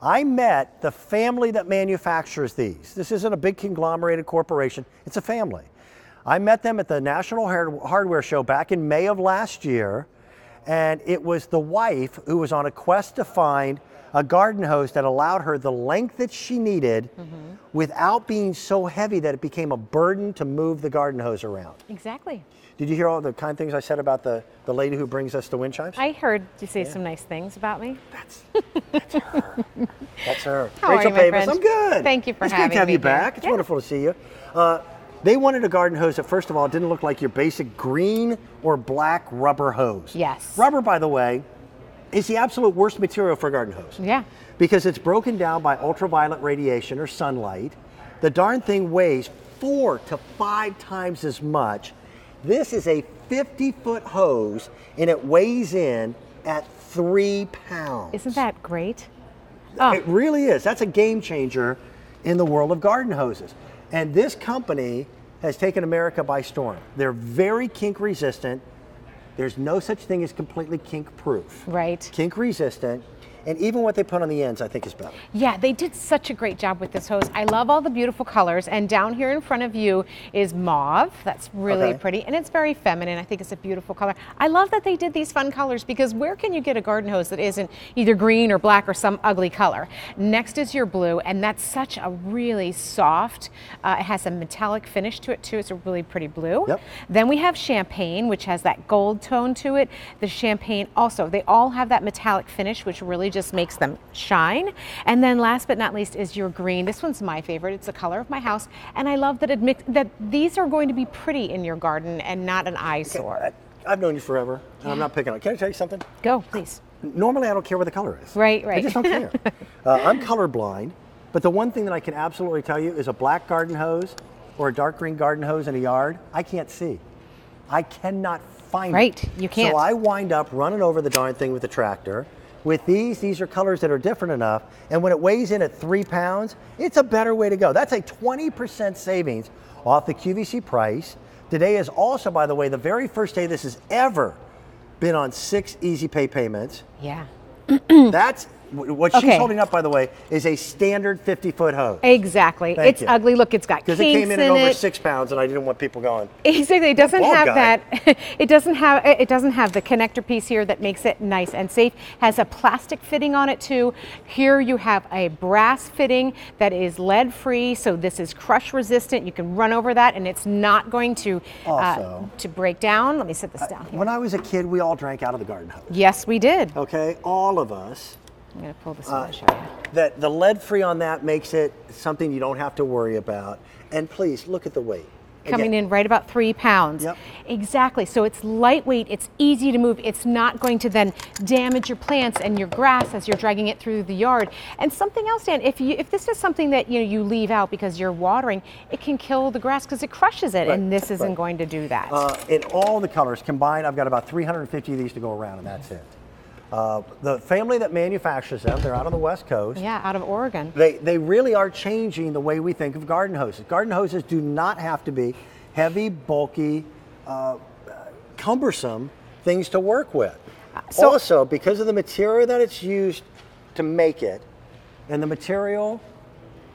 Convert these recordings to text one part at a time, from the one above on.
I met the family that manufactures these. This isn't a big conglomerated corporation, it's a family. I met them at the National Hardware Show back in May of last year, and it was the wife who was on a quest to find a garden hose that allowed her the length that she needed without being so heavy that it became a burden to move the garden hose around. Exactly. Did you hear all the kind things I said about the lady who brings us the wind chimes? I heard you say some nice things about me. That's her. That's her. How Rachel are you, my Pavis, friend? I'm good. Thank you for it's having good to have me you back. here. It's wonderful to see you. They wanted a garden hose that, first of all, didn't look like your basic green or black rubber hose. Yes. Rubber, by the way, is the absolute worst material for a garden hose. Yeah. Because it's broken down by ultraviolet radiation or sunlight. The darn thing weighs 4 to 5 times as much. This is a 50-foot hose, and it weighs in at 3 pounds. Isn't that great? It really is. That's a game changer in the world of garden hoses. And this company has taken America by storm. They're very kink resistant. There's no such thing as completely kink proof. Right. Kink resistant. And even what they put on the ends, I think, is better. Yeah, they did such a great job with this hose. I love all the beautiful colors. And down here in front of you is mauve. That's really pretty. And it's very feminine. I think it's a beautiful color. I love that they did these fun colors, because where can you get a garden hose that isn't either green or black or some ugly color? Next is your blue, and that's such a really soft, it has a metallic finish to it too. It's a really pretty blue. Yep. Then we have champagne, which has that gold tone to it. The champagne also, they all have that metallic finish, which really just makes them shine. And then last but not least is your green. This one's my favorite. It's the color of my house, and I love that that these are going to be pretty in your garden and not an eyesore. Okay, I've known you forever, and I'm not picking on. Can I tell you something? Go, please. Normally, I don't care what the color is. Right. I just don't care. I'm colorblind, but the one thing that I can absolutely tell you is a black garden hose or a dark green garden hose in a yard, I can't see. I cannot find it. Right, you can't. So I wind up running over the darn thing with the tractor. With these are colors that are different enough, and when it weighs in at 3 pounds, it's a better way to go. That's a 20% savings off the QVC price. Today is also, by the way, the very first day this has ever been on 6 easy pay payments. Yeah. That's what she's holding up, by the way, is a standard 50-foot hose. Exactly. Thank it's you. ugly. Look, it's got kinks Because it came in at over it. 6 pounds, and I didn't want people going. Exactly. It doesn't Bald have guy. that. It doesn't have the connector piece here that makes it nice and safe. Has a plastic fitting on it too. Here you have a brass fitting that is lead free, so this is crush resistant. You can run over that, and it's not going to break down. Let me set this down here. When I was a kid, we all drank out of the garden hose. Yes, we did. Okay, all of us. I'm going to pull this out and show you. That the lead free on that makes it something you don't have to worry about. And please look at the weight. Coming in right about 3 pounds. Yep. Exactly. So it's lightweight, it's easy to move, it's not going to then damage your plants and your grass as you're dragging it through the yard. And something else, Dan, if this is something that you leave out because you're watering, it can kill the grass because it crushes it, and this isn't going to do that. In all the colors combined, I've got about 350 of these to go around, and that's it. The family that manufactures them, they're out on the West Coast. Yeah, out of Oregon. They really are changing the way we think of garden hoses. Garden hoses do not have to be heavy, bulky, cumbersome things to work with. Also, because of the material that it's used to make it, and the material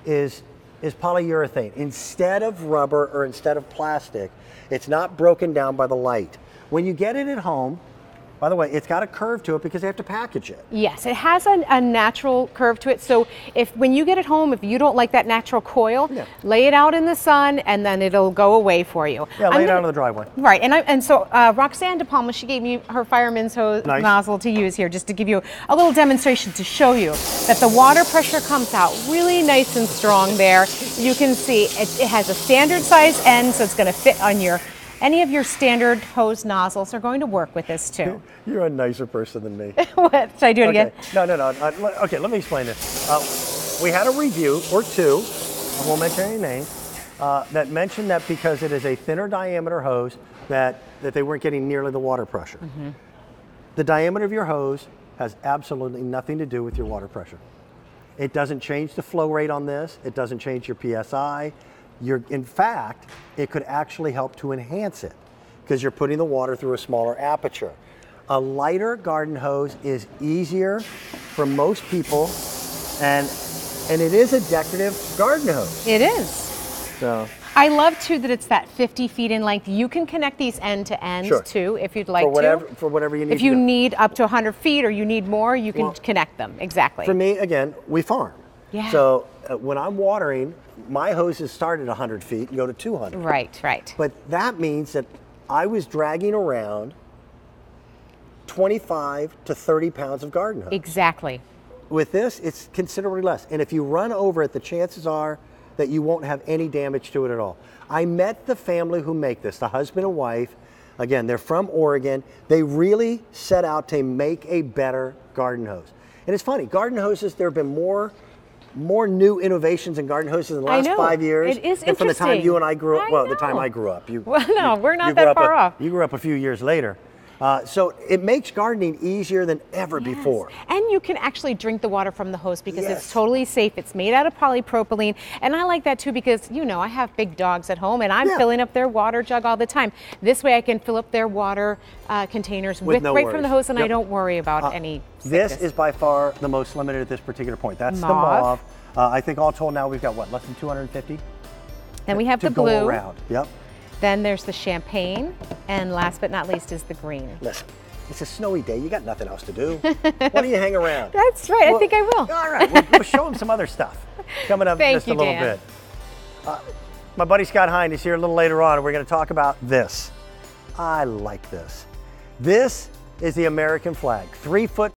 is polyurethane. Instead of rubber or instead of plastic, it's not broken down by the light. When you get it at home, by the way, it's got a curve to it because they have to package it. Yes, it has a natural curve to it. So when you get it home, if you don't like that natural coil, lay it out in the sun and then it'll go away for you. Yeah, lay it out in the driveway. Right, and so Roxanne DePalma, she gave me her fireman's hose nozzle to use here, just to give you a little demonstration to show you that the water pressure comes out really nice and strong there. You can see it has a standard size end, so it's going to fit on any of your standard hose nozzles are going to work with this too. You're a nicer person than me. What? Should I do it again? No. Okay, let me explain this. We had a review or two, I won't mention any names, that mentioned that because it is a thinner diameter hose that they weren't getting nearly the water pressure. The diameter of your hose has absolutely nothing to do with your water pressure. It doesn't change the flow rate on this. It doesn't change your PSI. In fact, it could actually help to enhance it because you're putting the water through a smaller aperture. A lighter garden hose is easier for most people And it is a decorative garden hose. It is. So I love too that it's that 50 feet in length. You can connect these end to end too if you'd like for whatever you need. If you need up to 100 feet or you need more, you can connect them. Exactly. For me, again, we farm. Yeah. So when I'm watering, my hoses start at 100 feet and go to 200. Right, right. But that means that I was dragging around 25 to 30 pounds of garden hose. Exactly. With this, it's considerably less. And if you run over it, the chances are that you won't have any damage to it at all. I met the family who make this, the husband and wife. Again, they're from Oregon. They really set out to make a better garden hose. And it's funny, garden hoses, there have been more new innovations in garden hoses in the last 5 years. It is than from the time you and I grew up. Well, the time I grew up. We're not that far off. You grew up a few years later. So it makes gardening easier than ever before. And you can actually drink the water from the hose because it's totally safe. It's made out of polypropylene. And I like that too because, you know, I have big dogs at home and I'm filling up their water jug all the time. This way I can fill up their water containers right from the hose and I don't worry about any sickness. This is by far the most limited at this particular point. That's the mauve. I think all told now we've got what, less than 250? Then we have the blue. Go around. Yep. Then there's the champagne, and last but not least is the green. Listen, it's a snowy day. You got nothing else to do. Why don't you hang around? That's right. I think I will. All right. We'll show them some other stuff coming up in just a little bit. My buddy Scott Hind is here a little later on, and we're going to talk about this. I like this. This is the American flag, 3 foot